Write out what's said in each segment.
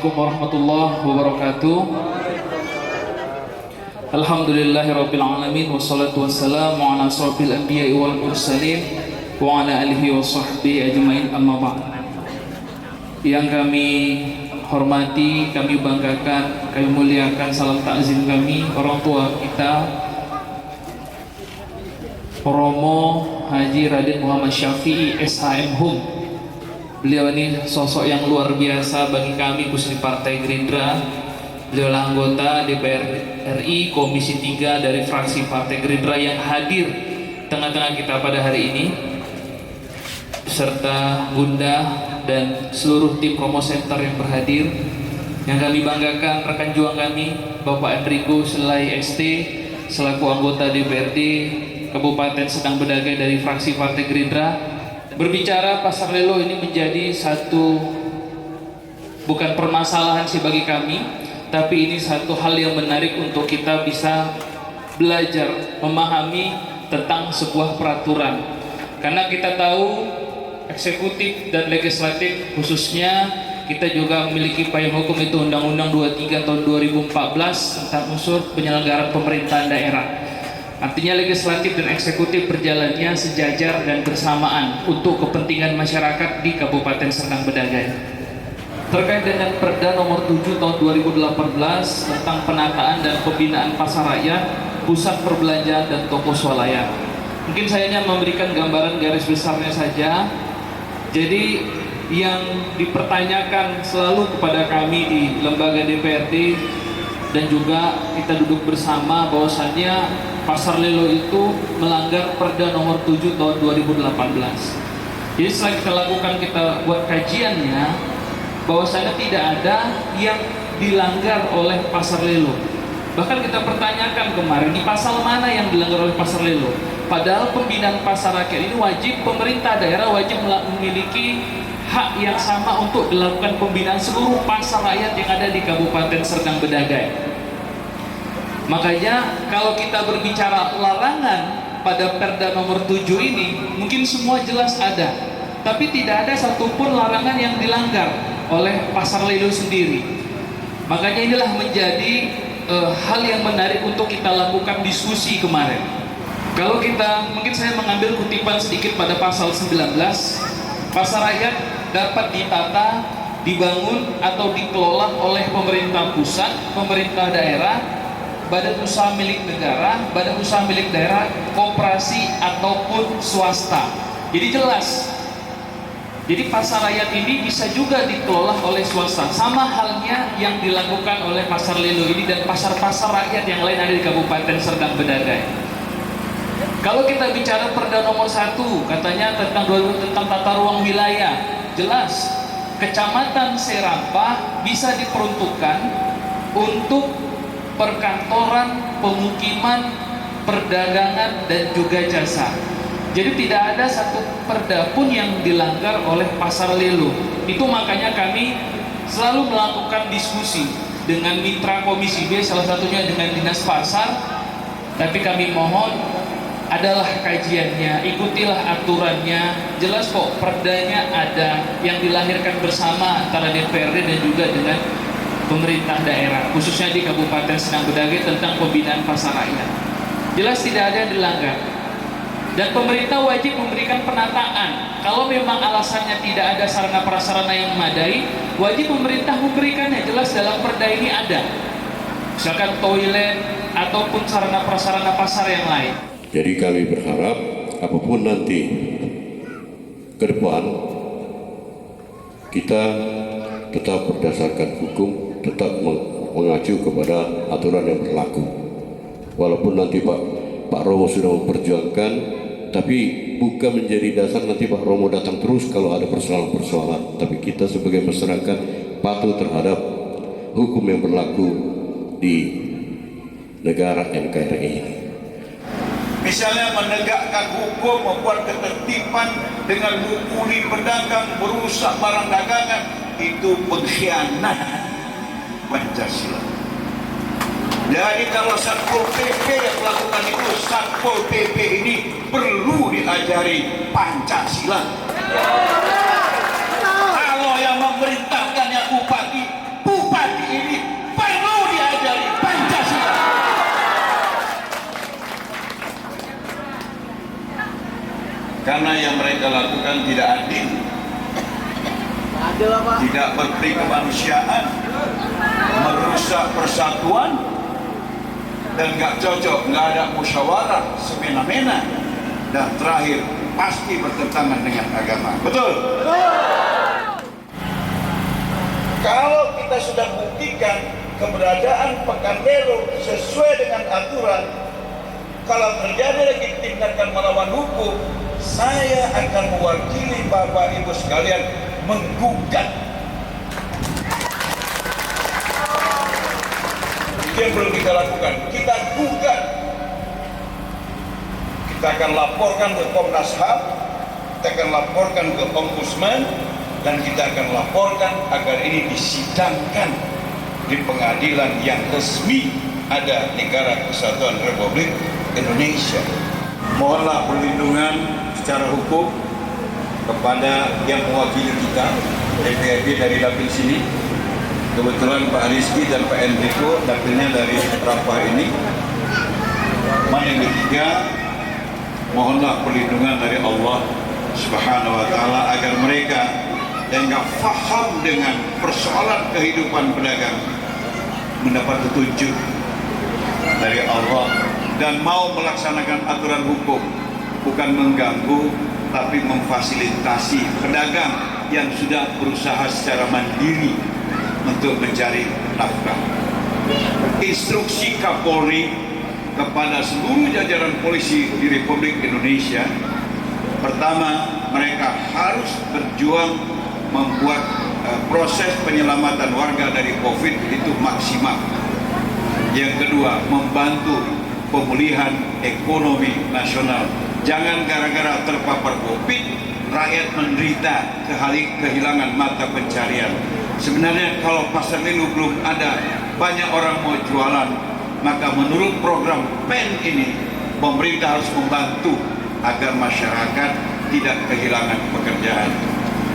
Assalamualaikum warahmatullahi wabarakatuh. Alhamdulillahirabbil alamin wassalatu wassalamu ala asrofil anbiya'i wal mursalin wa ala alihi wa sahbihi ajmain, amma ba'd. Yang kami hormati, kami banggakan, kami muliakan, salam takzim kami orang tua kita Romo Haji Raden Muhammad Syafi'i SHM Hum. Beliau ini sosok yang luar biasa bagi kami khususnya Partai Gerindra. Beliau adalah anggota DPR RI Komisi 3 dari fraksi Partai Gerindra yang hadir tengah-tengah kita pada hari ini, beserta Bunda dan seluruh tim Promo Center yang berhadir. Yang kami banggakan rekan juang kami Bapak Enrico Selai ST selaku anggota DPRD Kabupaten Serdang Bedagai dari fraksi Partai Gerindra. Berbicara Pasar Lelo ini menjadi satu bukan permasalahan sih bagi kami, tapi ini satu hal yang menarik untuk kita bisa belajar memahami tentang sebuah peraturan. Karena kita tahu eksekutif dan legislatif khususnya kita juga memiliki payung hukum, itu Undang-Undang 23 tahun 2014 tentang unsur penyelenggaraan pemerintahan daerah. Artinya legislatif dan eksekutif berjalannya sejajar dan bersamaan untuk kepentingan masyarakat di Kabupaten Serdang Bedagai. Terkait dengan Perda nomor 7 tahun 2018 tentang penataan dan pembinaan pasar rakyat, pusat perbelanjaan dan toko swalayan. Mungkin saya hanya memberikan gambaran garis besarnya saja. Jadi yang dipertanyakan selalu kepada kami di lembaga DPRD dan juga kita duduk bersama bahwasannya Pasar Lelo itu melanggar Perda nomor 7 tahun 2018. Jadi setelah kita lakukan, kita buat kajiannya, bahwasanya tidak ada yang dilanggar oleh Pasar Lelo. Bahkan kita pertanyakan kemarin, di pasal mana yang dilanggar oleh Pasar Lelo? Padahal pembinaan pasar rakyat ini wajib, pemerintah daerah wajib memiliki hak yang sama untuk dilakukan pembinaan seluruh pasar rakyat yang ada di Kabupaten Serdang Bedagai. Makanya kalau kita berbicara larangan pada Perda nomor 7 ini, mungkin semua jelas ada, tapi tidak ada satupun larangan yang dilanggar oleh Pasar Lelo sendiri. Makanya inilah menjadi hal yang menarik untuk kita lakukan diskusi kemarin. Kalau kita, mungkin saya mengambil kutipan sedikit pada pasal 19, pasar rakyat dapat ditata, dibangun atau dikelola oleh pemerintah pusat, pemerintah daerah, badan usaha milik negara, badan usaha milik daerah, koperasi ataupun swasta. Jadi jelas. Jadi pasar rakyat ini bisa juga dikelola oleh swasta, sama halnya yang dilakukan oleh Pasar Lelo ini dan pasar-pasar rakyat yang lain ada di Kabupaten Serdang Bedagai. Kalau kita bicara Perda nomor 1 katanya tentang tata ruang wilayah, jelas Kecamatan Serampah bisa diperuntukkan untuk perkantoran, pemukiman, perdagangan, dan juga jasa. Jadi tidak ada satu perda pun yang dilanggar oleh Pasar Lelo. Itu makanya kami selalu melakukan diskusi dengan mitra Komisi B, salah satunya dengan Dinas Pasar. Tapi kami mohon adalah kajiannya, ikutilah aturannya. Jelas kok perdanya ada yang dilahirkan bersama antara DPRD dan juga dengan pemerintah daerah, khususnya di Kabupaten Serdang Bedagai tentang pembinaan pasar rakyat. Jelas tidak ada yang dilanggar. Dan pemerintah wajib memberikan penataan. Kalau memang alasannya tidak ada sarana prasarana yang memadai, wajib pemerintah memberikannya. Jelas dalam perda ini ada. Misalkan toilet ataupun sarana prasarana pasar yang lain. Jadi kami berharap apapun nanti ke depan kita tetap berdasarkan hukum, tetap mengacu kepada aturan yang berlaku. Walaupun nanti Pak Romo sudah memperjuangkan, tapi bukan menjadi dasar nanti Pak Romo datang terus kalau ada persoalan-persoalan. Tapi kita sebagai masyarakat patuh terhadap hukum yang berlaku di negara NKRI ini. Misalnya menegakkan hukum, membuat ketertiban dengan memukuli pedagang, merusak barang dagangan, itu pengkhianat Pancasila. Jadi kalau Satpol PP yang melakukan itu, Satpol PP ini perlu diajari Pancasila. Kalau yang memerintahkannya bupati, bukan karena yang mereka lakukan tidak adil, tidak berperi kemanusiaan, merusak persatuan, dan nggak cocok, nggak ada musyawarah semena-mena, dan terakhir pasti bertentangan dengan agama. Betul? Kalau kita sudah buktikan keberadaan Pekanbaru sesuai dengan aturan, kalau terjadi lagi tindakan melawan hukum, saya akan mewakili Bapak Ibu sekalian menggugat. Itu yang belum kita lakukan. Kita gugat. Kita akan laporkan ke Komnas HAM, kita akan laporkan ke Ombudsman, dan kita akan laporkan agar ini disidangkan di pengadilan yang resmi ada Negara Kesatuan Republik Indonesia. Mohonlah perlindungan secara hukum kepada yang mewakili kita, DPRD dari dapil sini. Kebetulan Pak Rizky dan Pak Enrico dapilnya dari Rapah ini. Yang ketiga, mohonlah perlindungan dari Allah Subhanahu wa Ta'ala agar mereka yang nggak paham dengan persoalan kehidupan pedagang mendapat petunjuk dari Allah dan mau melaksanakan aturan hukum, bukan mengganggu tapi memfasilitasi pedagang yang sudah berusaha secara mandiri untuk mencari nafkah. Instruksi Kapolri kepada seluruh jajaran polisi di Republik Indonesia, pertama, mereka harus berjuang membuat proses penyelamatan warga dari COVID itu maksimal. Yang kedua, membantu pemulihan ekonomi nasional. Jangan gara-gara terpapar COVID, rakyat menderita kehilangan mata pencarian. Sebenarnya kalau pasar Lilu belum ada, banyak orang mau jualan, maka menurut program PEN ini, pemerintah harus membantu agar masyarakat tidak kehilangan pekerjaan.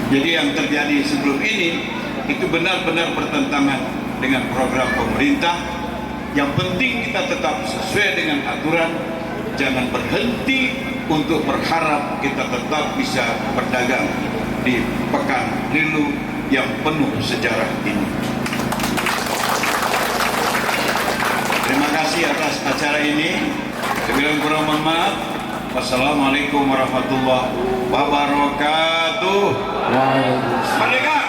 Jadi yang terjadi sebelum ini itu benar-benar bertentangan dengan program pemerintah. Yang penting kita tetap sesuai dengan aturan, jangan berhenti untuk berharap kita tetap bisa berdagang di Pekan Lilu yang penuh sejarah ini. Terima kasih atas acara ini. Kurang mohon maaf. Wassalamualaikum warahmatullahi wabarakatuh. Merdeka!